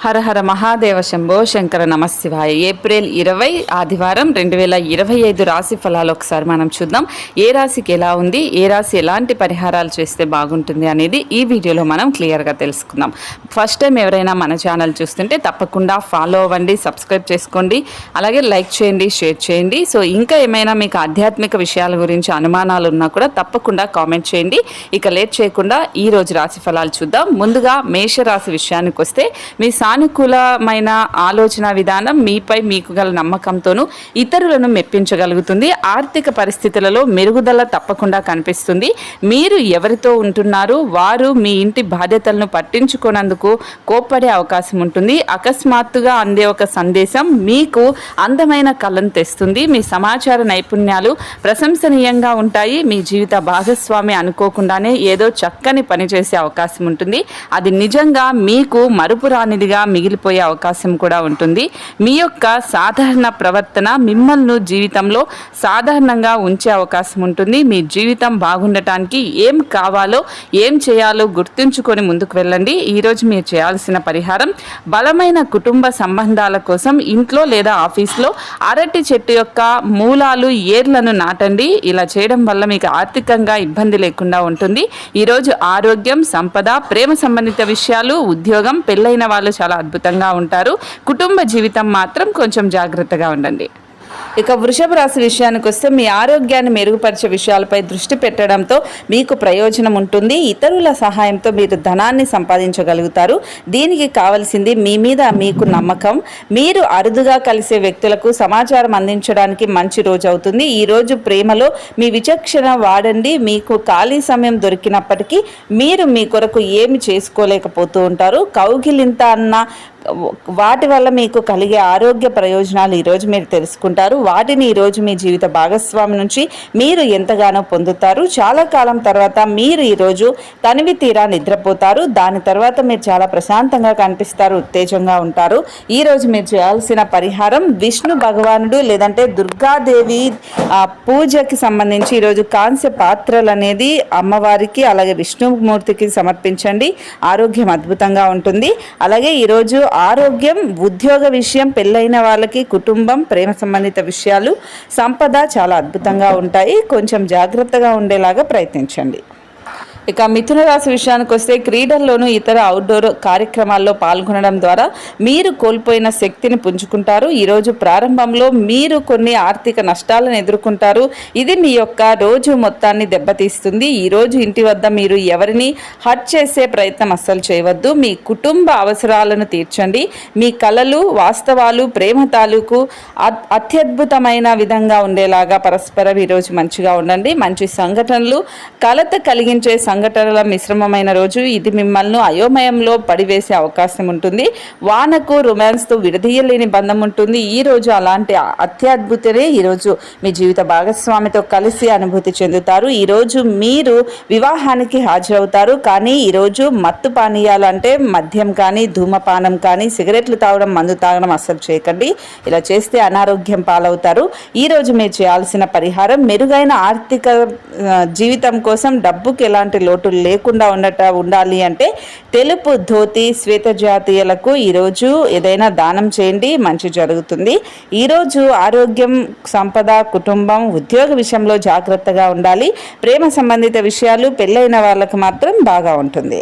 హర హర మహాదేవ శంభో శంకర నమశివాయ. ఏప్రిల్ 20 ఆదివారం 2025 రాశి ఫలాలు ఒకసారి మనం చూద్దాం. ఏ రాశికి ఎలా ఉంది, ఏ రాశి ఎలాంటి పరిహారాలు చేస్తే బాగుంటుంది అనేది ఈ వీడియోలో మనం క్లియర్గా తెలుసుకుందాం. ఫస్ట్ టైం ఎవరైనా మన ఛానల్ చూస్తుంటే తప్పకుండా ఫాలో అవ్వండి, సబ్స్క్రైబ్ చేసుకోండి, అలాగే లైక్ చేయండి, షేర్ చేయండి. సో ఇంకా ఏమైనా మీకు ఆధ్యాత్మిక విషయాల గురించి అనుమానాలు ఉన్నా కూడా తప్పకుండా కామెంట్ చేయండి. ఇక లేట్ చేయకుండా ఈ రోజు రాశి ఫలాలు చూద్దాం. ముందుగా మేషరాశి విషయానికి వస్తే మీ సానుకూలమైన ఆలోచన విధానం మీపై మీకు గల నమ్మకంతోనూ ఇతరులను మెప్పించగలుగుతుంది. ఆర్థిక పరిస్థితులలో మెరుగుదల తప్పకుండా కనిపిస్తుంది. మీరు ఎవరితో ఉంటున్నారు వారు మీ ఇంటి బాధ్యతలను పట్టించుకోనందుకు కోప్పడే అవకాశం ఉంటుంది. అకస్మాత్తుగా అందే ఒక సందేశం మీకు అందమైన కళను తెస్తుంది. మీ సమాచార నైపుణ్యాలు ప్రశంసనీయంగా ఉంటాయి. మీ జీవిత భాగస్వామి అనుకోకుండానే ఏదో చక్కని పని చేసే అవకాశం ఉంటుంది. అది నిజంగా మీకు మరుపురానిదిగా మిగిలిపోయే అవకాశం కూడా ఉంటుంది. మీ యొక్క సాధారణ ప్రవర్తన మిమ్మల్ని జీవితంలో సాధారణంగా ఉంచే అవకాశం ఉంటుంది. మీ జీవితం బాగుండటానికి ఏం కావాలో, ఏం చేయాలో గుర్తుంచుకొని ముందుకు వెళ్ళండి. ఈరోజు మీరు చేయాల్సిన పరిహారం బలమైన కుటుంబ సంబంధాల కోసం ఇంట్లో లేదా ఆఫీస్లో అరటి చెట్టు యొక్క మూలాలు, ఏర్లను నాటండి. ఇలా చేయడం వల్ల మీకు ఆర్థికంగా ఇబ్బంది లేకుండా ఉంటుంది. ఈరోజు ఆరోగ్యం, సంపద, ప్రేమ సంబంధిత విషయాలు, ఉద్యోగం, పెళ్ళైన వాళ్ళు చాలా అద్భుతంగా ఉంటారు. కుటుంబ జీవితం మాత్రం కొంచెం జాగ్రత్తగా ఉండండి. ఇక వృషభ రాశి విషయానికి వస్తే మీ ఆరోగ్యాన్ని మెరుగుపరిచే విషయాలపై దృష్టి పెట్టడంతో మీకు ప్రయోజనం ఉంటుంది. ఇతరుల సహాయంతో మీరు ధనాన్ని సంపాదించగలుగుతారు. దీనికి కావాల్సింది మీ మీద మీకు నమ్మకం. మీరు అరుదుగా కలిసే వ్యక్తులకు సమాచారం అందించడానికి మంచి రోజు అవుతుంది. ఈ రోజు ప్రేమలో మీ విచక్షణ వాడండి. మీకు ఖాళీ సమయం దొరికినప్పటికీ మీరు మీ కొరకు ఏమి చేసుకోలేకపోతూ ఉంటారు. కౌగిలింత అన్న వాటి వల్ల మీకు కలిగే ఆరోగ్య ప్రయోజనాలు ఈరోజు మీరు తెలుసుకుంటారు. వాటిని ఈరోజు మీ జీవిత భాగస్వామి నుంచి మీరు ఎంతగానో పొందుతారు. చాలా కాలం తర్వాత మీరు ఈరోజు తనివి తీరా నిద్రపోతారు. దాని తర్వాత మీరు చాలా ప్రశాంతంగా కనిపిస్తారు, ఉత్తేజంగా ఉంటారు. ఈరోజు మీరు చేయాల్సిన పరిహారం విష్ణు భగవానుడు లేదంటే దుర్గాదేవి పూజకి సంబంధించి ఈరోజు కాంస్య పాత్రలు అనేది అమ్మవారికి అలాగే విష్ణుమూర్తికి సమర్పించండి. ఆరోగ్యం అద్భుతంగా ఉంటుంది. అలాగే ఈరోజు ఆరోగ్యం, ఉద్యోగ విషయం, పెళ్ళైన వాళ్ళకి కుటుంబం, ప్రేమ సంబంధిత విషయాలు, సంపద చాలా అద్భుతంగా ఉంటాయి. కొంచెం జాగ్రత్తగా ఉండేలాగా ప్రయత్నించండి. ఇక మిథున రాశి విషయానికి వస్తే క్రీడల్లోనూ ఇతర అవుట్డోర్ కార్యక్రమాల్లో పాల్గొనడం ద్వారా మీరు కోల్పోయిన శక్తిని పుంజుకుంటారు. ఈరోజు ప్రారంభంలో మీరు కొన్ని ఆర్థిక నష్టాలను ఎదుర్కొంటారు. ఇది మీ యొక్క రోజు మొత్తాన్ని దెబ్బతీస్తుంది. ఈరోజు ఇంటి వద్ద మీరు ఎవరిని హర్ట్ చేసే ప్రయత్నం అస్సలు చేయవద్దు. మీ కుటుంబ అవసరాలను తీర్చండి. మీ కలలు, వాస్తవాలు, ప్రేమ తాలూకు అత్యద్భుతమైన విధంగా ఉండేలాగా పరస్పరం ఈరోజు మంచిగా ఉండండి. మంచి సంఘటనలు, కలత కలిగించే సంఘటనల మిశ్రమమైన రోజు. ఇది మిమ్మల్ని అయోమయంలో పడివేసే అవకాశం ఉంటుంది. వానకు రొమాన్స్తో విడదీయలేని బంధం ఉంటుంది. ఈ రోజు అలాంటి అత్యద్భుతమే ఈరోజు మీ జీవిత భాగస్వామితో కలిసి అనుభూతి చెందుతారు. ఈరోజు మీరు వివాహానికి హాజరవుతారు. కానీ ఈరోజు మత్తు పానీయాలు అంటే మద్యం కానీ, ధూమపానం కానీ, సిగరెట్లు తాగడం, మందు తాగడం అస్సలు చేయకండి. ఇలా చేస్తే అనారోగ్యం పాలవుతారు. ఈరోజు మీరు చేయాల్సిన పరిహారం మెరుగైన ఆర్థిక జీవితం కోసం డబ్బుకి ఎలాంటి లోటు లేకుండా ఉండాలి అంటే తెలుపు ధోతి, శ్వేత జాతీయులకు ఈరోజు ఏదైనా దానం చేయండి, మంచి జరుగుతుంది. ఈరోజు ఆరోగ్యం, సంపద, కుటుంబం, ఉద్యోగ విషయంలో జాగ్రత్తగా ఉండాలి. ప్రేమ సంబంధిత విషయాలు, పెళ్ళైన వాళ్ళకు మాత్రం బాగా ఉంటుంది.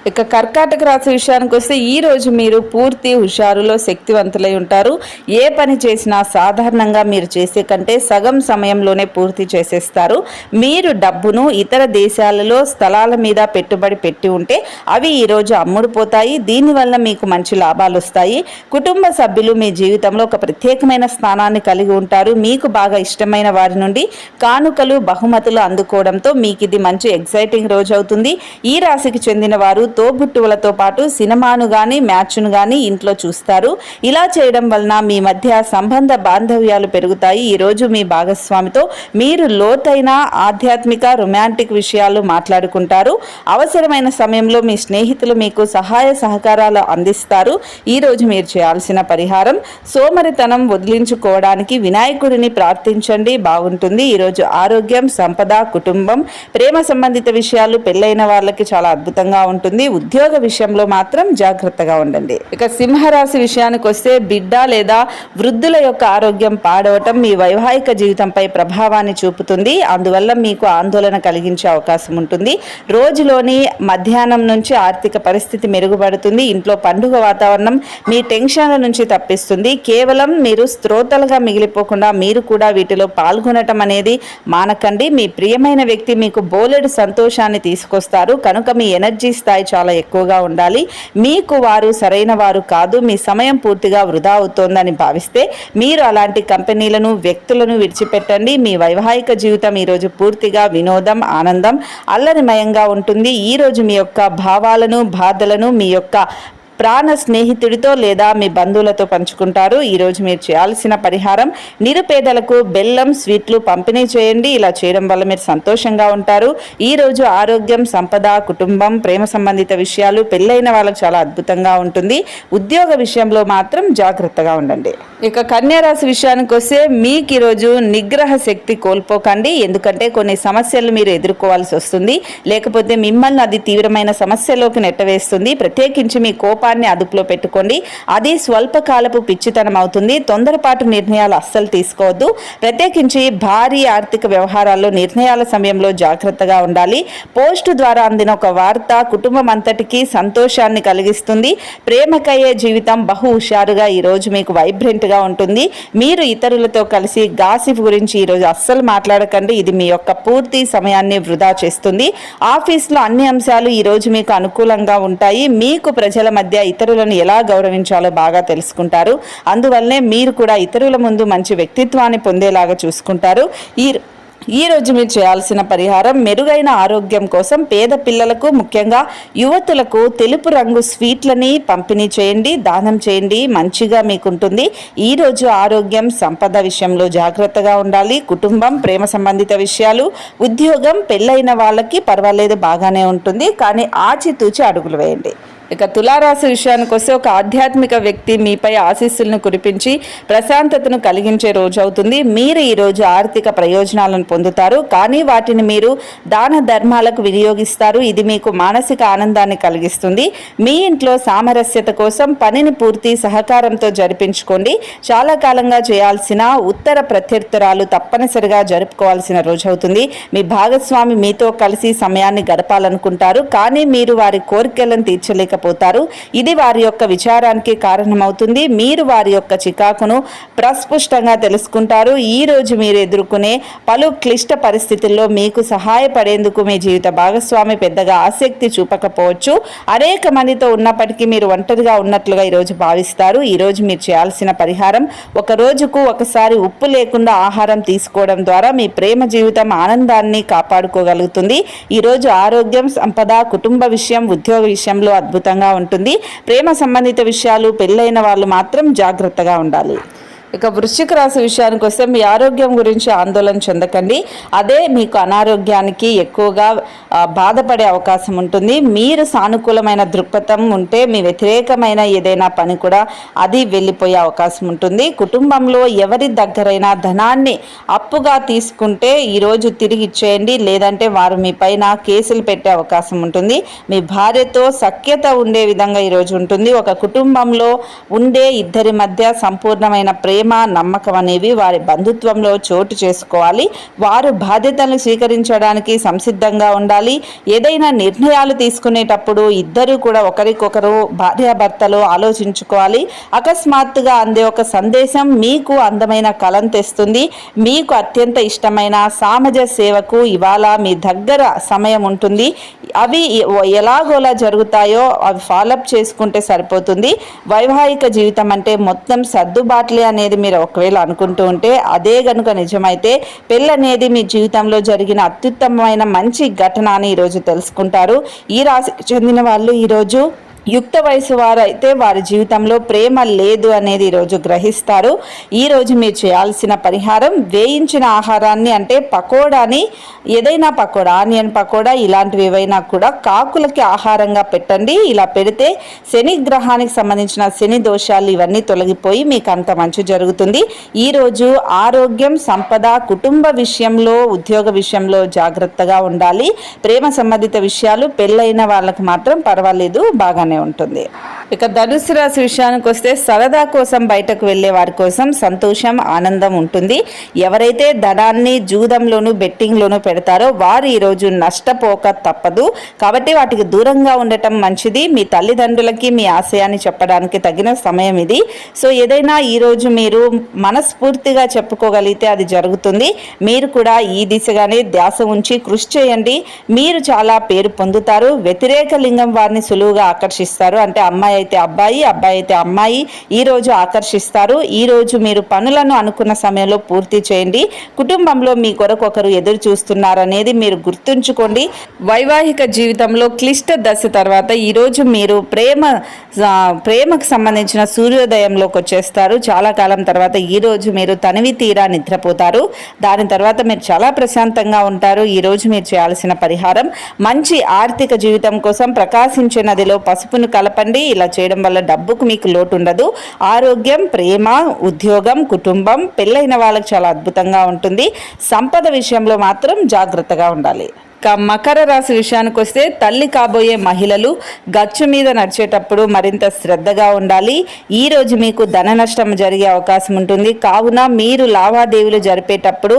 ఇక కర్కాటక రాశి విషయానికి వస్తే ఈరోజు మీరు పూర్తి హుషారులో శక్తివంతులై ఉంటారు. ఏ పని చేసినా సాధారణంగా మీరు చేసే కంటే సగం సమయంలోనే పూర్తి చేసేస్తారు. మీరు డబ్బును ఇతర దేశాలలో స్థలాల మీద పెట్టుబడి పెట్టి ఉంటే అవి ఈరోజు అమ్ముడుపోతాయి. దీనివల్ల మీకు మంచి లాభాలు వస్తాయి. కుటుంబ సభ్యులు మీ జీవితంలో ఒక ప్రత్యేకమైన స్థానాన్ని కలిగి ఉంటారు. మీకు బాగా ఇష్టమైన వారి నుండి కానుకలు, బహుమతులు అందుకోవడంతో మీకు ఇది మంచి ఎక్సైటింగ్ రోజు అవుతుంది. ఈ రాశికి చెందిన వారు తోబుట్టువులతో పాటు సినిమాను గాని, మ్యాచ్ను గాని ఇంట్లో చూస్తారు. ఇలా చేయడం వలన మీ మధ్య సంబంధ బాంధవ్యాలు పెరుగుతాయి. ఈరోజు మీ భాగస్వామితో మీరు లోతైన ఆధ్యాత్మిక, రొమాంటిక్ విషయాలు మాట్లాడుకుంటారు. అవసరమైన సమయంలో మీ స్నేహితులు మీకు సహాయ సహకారాలు అందిస్తారు. ఈరోజు మీరు చేయాల్సిన పరిహారం సోమరితనం వదిలించుకోవడానికి వినాయకుడిని ప్రార్థించండి, బాగుంటుంది. ఈరోజు ఆరోగ్యం, సంపద, కుటుంబం, ప్రేమ సంబంధిత విషయాలు, పెళ్ళైన వాళ్ళకి చాలా అద్భుతంగా ఉంటుంది. ఉంటుంది. ఉద్యోగ విషయంలో మాత్రం జాగ్రత్తగా ఉండండి. ఇక సింహరాశి విషయానికి వస్తే బిడ్డ లేదా వృద్ధుల యొక్క ఆరోగ్యం పాడవటం మీ వైవాహిక జీవితంపై ప్రభావాన్ని చూపుతుంది. అందువల్ల మీకు ఆందోళన కలిగించే అవకాశం ఉంటుంది. రోజులోని మధ్యాహ్నం నుంచి ఆర్థిక పరిస్థితి మెరుగుపడుతుంది. ఇంట్లో పండుగ వాతావరణం మీ టెన్షన్ల నుంచి తప్పిస్తుంది. కేవలం మీరు శ్రోతలుగా మిగిలిపోకుండా మీరు కూడా వీటిలో పాల్గొనటం అనేది మానకండి. మీ ప్రియమైన వ్యక్తి మీకు బోలెడు సంతోషాన్ని తీసుకొస్తారు కనుక మీ ఎనర్జీ స్థాయి చాలా ఎక్కువగా ఉండాలి. మీకు వారు సరైన వారు కాదు, మీ సమయం పూర్తిగా వృధా అవుతోందని భావిస్తే మీరు అలాంటి కంపెనీలను వ్యక్తులను విడిచిపెట్టండి. మీ వైవాహిక జీవితం ఈరోజు పూర్తిగా వినోదం, ఆనందం, అల్లరిమయంగా ఉంటుంది. ఈరోజు మీ యొక్క భావాలను, బాధలను మీ యొక్క ప్రాణ స్నేహితుడితో లేదా మీ బంధువులతో పంచుకుంటారు. ఈరోజు మీరు చేయాల్సిన పరిహారం నిరుపేదలకు బెల్లం, స్వీట్లు పంపిణీ చేయండి. ఇలా చేయడం వల్ల మీరు సంతోషంగా ఉంటారు. ఈరోజు ఆరోగ్యం, సంపద, కుటుంబం, ప్రేమ సంబంధిత విషయాలు పెళ్ళైన వాళ్ళకు చాలా అద్భుతంగా ఉంటుంది. ఉద్యోగ విషయంలో మాత్రం జాగ్రత్తగా ఉండండి. ఇక కన్యా రాశి విషయానికి వస్తే మీకు ఈరోజు నిగ్రహ శక్తి కోల్పోకండి. ఎందుకంటే కొన్ని సమస్యలు మీరు ఎదుర్కోవాల్సి వస్తుంది, లేకపోతే మిమ్మల్ని అది తీవ్రమైన సమస్యలోకి నెట్టవేస్తుంది. ప్రత్యేకించి మీ కోపాన్ని అదుపులో పెట్టుకోండి. అది స్వల్పకాలపు పిచ్చితనం అవుతుంది. తొందరపాటు నిర్ణయాలు అస్సలు తీసుకోవద్దు. ప్రత్యేకించి భారీ ఆర్థిక వ్యవహారాల్లో నిర్ణయాల సమయంలో జాగ్రత్తగా ఉండాలి. పోస్టు ద్వారా అందిన ఒక వార్త కుటుంబం అంతటికీ సంతోషాన్ని కలిగిస్తుంది. ప్రేమకయ్యే జీవితం బహు హుషారుగా ఈరోజు మీకు వైబ్రెంట్గా ఉంటుంది. మీరు ఇతరులతో కలిసి గాసిప్ గురించి ఈరోజు అస్సలు మాట్లాడకండి. ఇది మీ యొక్క పూర్తి సమయాన్ని వృధా చేస్తుంది. ఆఫీస్లో అన్ని అంశాలు ఈరోజు మీకు అనుకూలంగా ఉంటాయి. మీకు ప్రజల మధ్య ఇతరులను ఎలా గౌరవించాలో బాగా తెలుసుకుంటారు. అందువల్లనే మీరు కూడా ఇతరుల ముందు మంచి వ్యక్తిత్వాన్ని పొందేలాగా చూసుకుంటారు. ఈ రోజు మీరు చేయాల్సిన పరిహారం మెరుగైన ఆరోగ్యం కోసం పేద పిల్లలకు, ముఖ్యంగా యువతులకు తెలుపు రంగు స్వీట్లని పంపిణీ చేయండి, దానం చేయండి. మంచిగా మీకుంటుంది. ఈ రోజు ఆరోగ్యం, సంపద విషయంలో జాగ్రత్తగా ఉండాలి. కుటుంబం, ప్రేమ సంబంధిత విషయాలు, ఉద్యోగం పెళ్ళైన వాళ్ళకి పర్వాలేదు, బాగానే ఉంటుంది. కానీ ఆచితూచి అడుగులు వేయండి. ఇక తులారాశి విషయానికి వస్తే ఒక ఆధ్యాత్మిక వ్యక్తి మీపై ఆశీస్సులను కురిపించి ప్రశాంతతను కలిగించే రోజు అవుతుంది. మీరు ఈరోజు ఆర్థిక ప్రయోజనాలను పొందుతారు, కానీ వాటిని మీరు దాన ధర్మాలకు వినియోగిస్తారు. ఇది మీకు మానసిక ఆనందాన్ని కలిగిస్తుంది. మీ ఇంట్లో సామరస్యత కోసం పనిని పూర్తి సహకారంతో జరిపించుకోండి. చాలా కాలంగా చేయాల్సిన ఉత్తర ప్రత్యర్థురాలు తప్పనిసరిగా జరుపుకోవాల్సిన రోజు అవుతుంది. మీ భాగస్వామి మీతో కలిసి సమయాన్ని గడపాలనుకుంటారు, కానీ మీరు వారి కోరికలను తీర్చలేక పోతారు. ఇది వారి యొక్క విచారానికి కారణమవుతుంది. మీరు వారి యొక్క చికాకును ప్రస్పష్టంగా తెలుసుకుంటారు. ఈ రోజు మీరు ఎదుర్కొనే పలు క్లిష్ట పరిస్థితుల్లో మీకు సహాయపడేందుకు మీ జీవిత భాగస్వామి పెద్దగా ఆసక్తి చూపకపోవచ్చు. అనేక మందితో ఉన్నప్పటికీ మీరు ఒంటరిగా ఉన్నట్లుగా ఈరోజు భావిస్తారు. ఈరోజు మీరు చేయాల్సిన పరిహారం ఒక రోజుకు ఒకసారి ఉప్పు లేకుండా ఆహారం తీసుకోవడం ద్వారా మీ ప్రేమ జీవితం ఆనందాన్ని కాపాడుకోగలుగుతుంది. ఈరోజు ఆరోగ్యం, సంపద, కుటుంబ విషయం, ఉద్యోగ విషయంలో అద్భుతంగా ఉంటుంది. ప్రేమ సంబంధిత విషయాలు పెళ్ళైన వాళ్ళు మాత్రం జాగ్రత్తగా ఉండాలి. ఇక వృశ్చిక రాశి విషయానికి వస్తే మీ ఆరోగ్యం గురించి ఆందోళన చెందకండి. అదే మీకు అనారోగ్యానికి ఎక్కువగా బాధపడే అవకాశం ఉంటుంది. మీరు సానుకూలమైన దృక్పథం ఉంటే మీ వ్యతిరేకమైన ఏదైనా పని కూడా అది వెళ్ళిపోయే అవకాశం ఉంటుంది. కుటుంబంలో ఎవరి దగ్గరైనా ధనాన్ని అప్పుగా తీసుకుంటే ఈరోజు తిరిగి ఇచ్చేయండి, లేదంటే వారు మీ పైన కేసులు పెట్టే అవకాశం ఉంటుంది. మీ భార్యతో సఖ్యత ఉండే విధంగా ఈరోజు ఉంటుంది. ఒక కుటుంబంలో ఉండే ఇద్దరి మధ్య సంపూర్ణమైన ప్రేమ, నమ్మకం అనేవి వారి బంధుత్వంలో చోటు చేసుకోవాలి. వారు బాధ్యతలను స్వీకరించడానికి సంసిద్ధంగా ఉండాలి. ఏదైనా నిర్ణయాలు తీసుకునేటప్పుడు ఇద్దరు కూడా ఒకరికొకరు భార్యాభర్తలు ఆలోచించుకోవాలి. అకస్మాత్తుగా అందే ఒక సందేశం మీకు అందమైన కలం తెస్తుంది. మీకు అత్యంత ఇష్టమైన సామాజ సేవకు ఇవాళ మీ దగ్గర సమయం ఉంటుంది. అవి ఎలాగోలా జరుగుతాయో అవి ఫాలోఅప్ చేసుకుంటే సరిపోతుంది. వైవాహిక జీవితం అంటే మొత్తం సర్దుబాట్లే అనేది మీరు ఒకవేళ అనుకుంటూ ఉంటే అదే గనుక నిజమైతే పెళ్ళి అనేది మీ జీవితంలో జరిగిన అత్యుత్తమమైన మంచి ఘటన అని ఈరోజు తెలుసుకుంటారు. ఈ రాశికి చెందిన వాళ్ళు ఈరోజు యుక్త వయసు వారు అయితే వారి జీవితంలో ప్రేమ లేదు అనేది ఈరోజు గ్రహిస్తారు. ఈరోజు మీరు చేయాల్సిన పరిహారం వేయించిన ఆహారాన్ని అంటే పకోడాని, ఏదైనా పకోడా, ఆనియన్ పకోడా ఇలాంటివి ఏవైనా కూడా కాకులకి ఆహారంగా పెట్టండి. ఇలా పెడితే శని గ్రహానికి సంబంధించిన శని దోషాలు ఇవన్నీ తొలగిపోయి మీకు అంత మంచి జరుగుతుంది. ఈరోజు ఆరోగ్యం, సంపద, కుటుంబ విషయంలో, ఉద్యోగ విషయంలో జాగ్రత్తగా ఉండాలి. ప్రేమ సంబంధిత విషయాలు పెళ్ళైన వాళ్ళకి మాత్రం పర్వాలేదు, బాగానే ఉంటుంది. ఇక ధనుసు రాశి విషయానికి వస్తే సరదా కోసం బయటకు వెళ్ళే వారి కోసం సంతోషం, ఆనందం ఉంటుంది. ఎవరైతే ధనాన్ని జూదంలోను, బెట్టింగ్లోను పెడతారో వారు ఈరోజు నష్టపోక తప్పదు. కాబట్టి వాటికి దూరంగా ఉండటం మంచిది. మీ తల్లిదండ్రులకి మీ ఆశయాన్ని చెప్పడానికి తగిన సమయం ఇది. సో ఏదైనా ఈరోజు మీరు మనస్ఫూర్తిగా చెప్పుకోగలిగితే అది జరుగుతుంది. మీరు కూడా ఈ దిశగానే ధ్యాస ఉంచి కృషి చేయండి. మీరు చాలా పేరు పొందుతారు. వ్యతిరేక లింగం వారిని సులువుగా ఆకర్షిస్తారు. అంటే అమ్మాయి అయితే అబ్బాయి, అబ్బాయి అయితే అమ్మాయి ఈరోజు ఆకర్షిస్తారు. ఈరోజు మీరు పనులను అనుకున్న సమయంలో పూర్తి చేయండి. కుటుంబంలో మీ కొరకు ఒకరు ఎదురు చూస్తున్నారనేది మీరు గుర్తుంచుకోండి. వైవాహిక జీవితంలో క్లిష్ట దశ తర్వాత ఈరోజు మీరు ప్రేమకు సంబంధించిన సూర్యోదయంలోకి వచ్చేస్తారు. చాలా కాలం తర్వాత ఈరోజు మీరు తనివి తీరా నిద్రపోతారు. దాని తర్వాత మీరు చాలా ప్రశాంతంగా ఉంటారు. ఈరోజు మీరు చేయాల్సిన పరిహారం మంచి ఆర్థిక జీవితం కోసం ప్రకాశించే నదిలో పసుపును కలపండి. ఇలా చేయడం వల్ల డబ్బుకు మీకు లోటు ఉండదు. ఆరోగ్యం, ప్రేమ, ఉద్యోగం, కుటుంబం, పెళ్ళైన వాళ్ళకి చాలా అద్భుతంగా ఉంటుంది. సంపద విషయంలో మాత్రం జాగ్రత్తగా ఉండాలి. మకర రాశి విషయానికి వస్తే తల్లి కాబోయే మహిళలు గచ్చు మీద నడిచేటప్పుడు మరింత శ్రద్ధగా ఉండాలి. ఈరోజు మీకు ధన నష్టం జరిగే అవకాశం ఉంటుంది. కావున మీరు లావాదేవీలు జరిపేటప్పుడు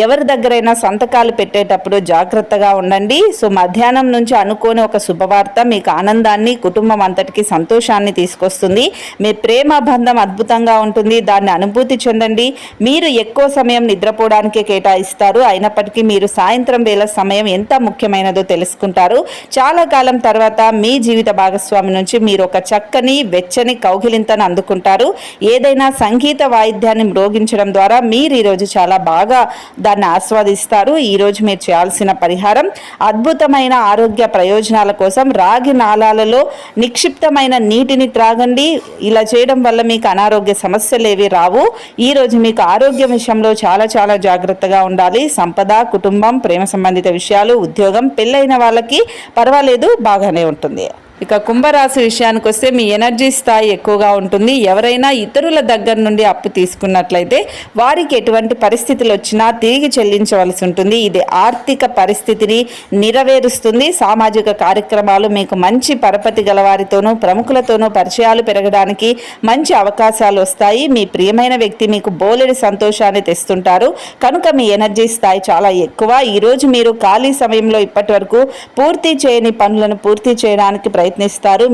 ఎవరి దగ్గరైనా సంతకాలు పెట్టేటప్పుడు జాగ్రత్తగా ఉండండి. సో మధ్యాహ్నం నుంచి అనుకోని ఒక శుభవార్త మీకు ఆనందాన్ని, కుటుంబం అంతటికి సంతోషాన్ని తీసుకొస్తుంది. మీ ప్రేమ బంధం అద్భుతంగా ఉంటుంది. దాన్ని అనుభూతి చెందండి. మీరు ఎక్కువ సమయం నిద్రపోవడానికే కేటాయిస్తారు. అయినప్పటికీ మీరు సాయంత్రం వేళ సమయం ఎంత ముఖ్యమైనదో తెలుసుకుంటారు. చాలా కాలం తర్వాత మీ జీవిత భాగస్వామి నుంచి మీరు ఒక చక్కని, వెచ్చని కౌగిలింతను అందుకుంటారు. ఏదైనా సంగీత వాయిద్యాన్ని మ్రోగించడం ద్వారా మీరు ఈరోజు చాలా బాగా దాన్ని ఆస్వాదిస్తారు. ఈరోజు మీరు చేయాల్సిన పరిహారం అద్భుతమైన ఆరోగ్య ప్రయోజనాల కోసం రాగి నాళాలలో నిక్షిప్తమైన నీటిని త్రాగండి. ఇలా చేయడం వల్ల మీకు అనారోగ్య సమస్యలు ఏవి రావు. ఈరోజు మీకు ఆరోగ్యం విషయంలో చాలా చాలా జాగ్రత్తగా ఉండాలి. సంపద, కుటుంబం, ప్రేమ సంబంధిత విషయాలు, ఉద్యోగం, పెళ్ళైన వాళ్ళకి పర్వాలేదు, బాగానే ఉంటుంది. ఇక కుంభరాశి విషయానికి వస్తే మీ ఎనర్జీ స్థాయి ఎక్కువగా ఉంటుంది. ఎవరైనా ఇతరుల దగ్గర నుండి అప్పు తీసుకున్నట్లయితే వారికి ఎటువంటి పరిస్థితులు వచ్చినా తిరిగి చెల్లించవలసి ఉంటుంది. ఇది ఆర్థిక పరిస్థితిని నెరవేరుస్తుంది. సామాజిక కార్యక్రమాలు మీకు మంచి పరపతి గలవారితోనూ ప్రముఖులతోనూ పరిచయాలు పెరగడానికి మంచి అవకాశాలు వస్తాయి. మీ ప్రియమైన వ్యక్తి మీకు బోలెడు సంతోషాన్ని తెస్తుంటారు. కనుక మీ ఎనర్జీ స్థాయి చాలా ఎక్కువ. ఈరోజు మీరు ఖాళీ సమయంలో ఇప్పటి వరకు పూర్తి చేయని పనులను పూర్తి చేయడానికి ప్రయత్నిస్తారు.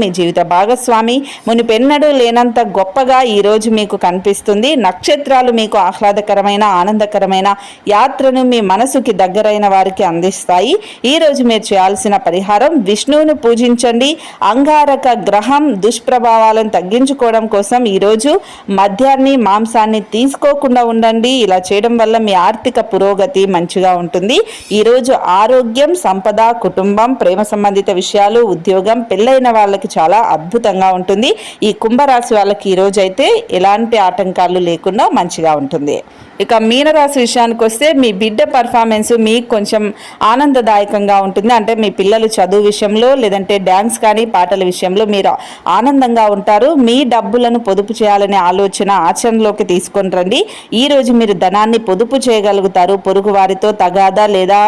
మీ జీవిత భాగస్వామి మునిపెన్నడూ లేనంత గొప్పగా ఈరోజు మీకు కనిపిస్తుంది. నక్షత్రాలు మీకు ఆహ్లాదకరమైన, ఆనందకరమైన యాత్రను మీ మనసుకి దగ్గరైన వారికి అందిస్తాయి. ఈరోజు మీరు చేయాల్సిన పరిహారం విష్ణువును పూజించండి. అంగారక గ్రహం దుష్ప్రభావాలను తగ్గించుకోవడం కోసం ఈరోజు మద్యాన్ని, మాంసాన్ని తీసుకోకుండా ఉండండి. ఇలా చేయడం వల్ల మీ ఆర్థిక పురోగతి మంచిగా ఉంటుంది. ఈరోజు ఆరోగ్యం, సంపద, కుటుంబం, ప్రేమ సంబంధిత విషయాలు, ఉద్యోగం, పెళ్ళైన వాళ్ళకి చాలా అద్భుతంగా ఉంటుంది. ఈ కుంభరాశి వాళ్ళకి ఈరోజు అయితే ఎలాంటి ఆటంకాలు లేకుండా మంచిగా ఉంటుంది. ఇక మీనరాశి విషయానికి వస్తే మీ బిడ్డ పర్ఫార్మెన్స్ మీకు కొంచెం ఆనందదాయకంగా ఉంటుంది. అంటే మీ పిల్లలు చదువు విషయంలో, లేదంటే డ్యాన్స్ కానీ పాటల విషయంలో మీరు ఆనందంగా ఉంటారు. మీ డబ్బులను పొదుపు చేయాలనే ఆలోచన ఆచరణలోకి తీసుకొని రండి. ఈరోజు మీరు ధనాన్ని పొదుపు చేయగలుగుతారు. పొరుగు వారితో తగాదా లేదా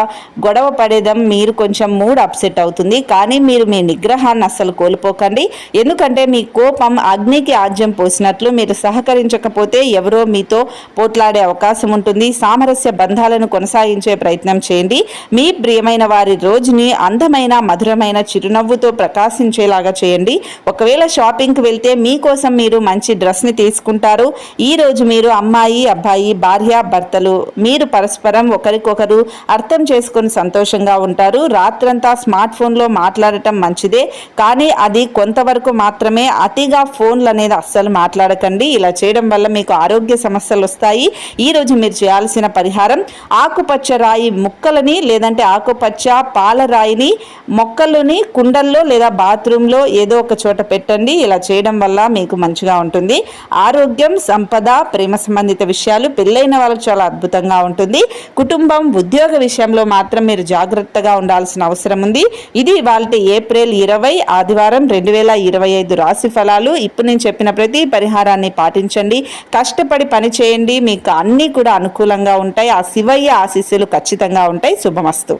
గొడవ పడేదం మీరు కొంచెం మూడ్ అప్సెట్ అవుతుంది. కానీ మీరు మీ నిగ్రహాన్ని అస్సలు కోల్పోకండి. ఎందుకంటే మీ కోపం అగ్నికి ఆజ్యం పోసినట్లు. మీరు సహకరించకపోతే ఎవరో మీతో పోట్లాడే అవకాశం ఉంటుంది. సామరస్య బంధాలను కొనసాగించే ప్రయత్నం చేయండి. మీ ప్రియమైన వారి రోజుని అందమైన, మధురమైన చిరునవ్వుతో ప్రకాశించేలాగా చేయండి. ఒకవేళ షాపింగ్కి వెళ్తే మీకోసం మీరు మంచి డ్రెస్ని తీసుకుంటారు. ఈ రోజు మీరు అమ్మాయి, అబ్బాయి, భార్య, భర్తలు మీరు పరస్పరం ఒకరికొకరు అర్థం చేసుకొని సంతోషంగా ఉంటారు. రాత్రంతా స్మార్ట్ ఫోన్లో మాట్లాడటం మంచిదే, కానీ అది కొంతవరకు మాత్రమే. అతిగా ఫోన్లు అనేది అస్సలు మాట్లాడకండి. ఇలా చేయడం వల్ల మీకు ఆరోగ్య సమస్యలు వస్తాయి. ఈరోజు మీరు చేయాల్సిన పరిహారం ఆకుపచ్చ రాయి ముక్కలని లేదంటే ఆకుపచ్చ పాలరాయిని మొక్కలని కుండల్లో లేదా బాత్రూంలో ఏదో ఒక చోట పెట్టండి. ఇలా చేయడం వల్ల మీకు మంచిగా ఉంటుంది. ఆరోగ్యం, సంపద, ప్రేమ సంబంధిత విషయాలు, పెళ్ళైన వాళ్ళకి చాలా అద్భుతంగా ఉంటుంది. కుటుంబం, ఉద్యోగ విషయంలో మాత్రం మీరు జాగ్రత్తగా ఉండాల్సిన అవసరం ఉంది. ఇది ఇవాళ ఏప్రిల్ 20 ఆదివారం 2025 రాశి ఫలాలు. ఇప్పుడు నేను చెప్పిన ప్రతి పరిహారాన్ని పాటించండి, కష్టపడి పని చేయండి, మీకు అన్నీ కూడా అనుకూలంగా ఉంటాయి. ఆ శివయ్య ఆశీస్సులు ఖచ్చితంగా ఉంటాయి. శుభమస్తు.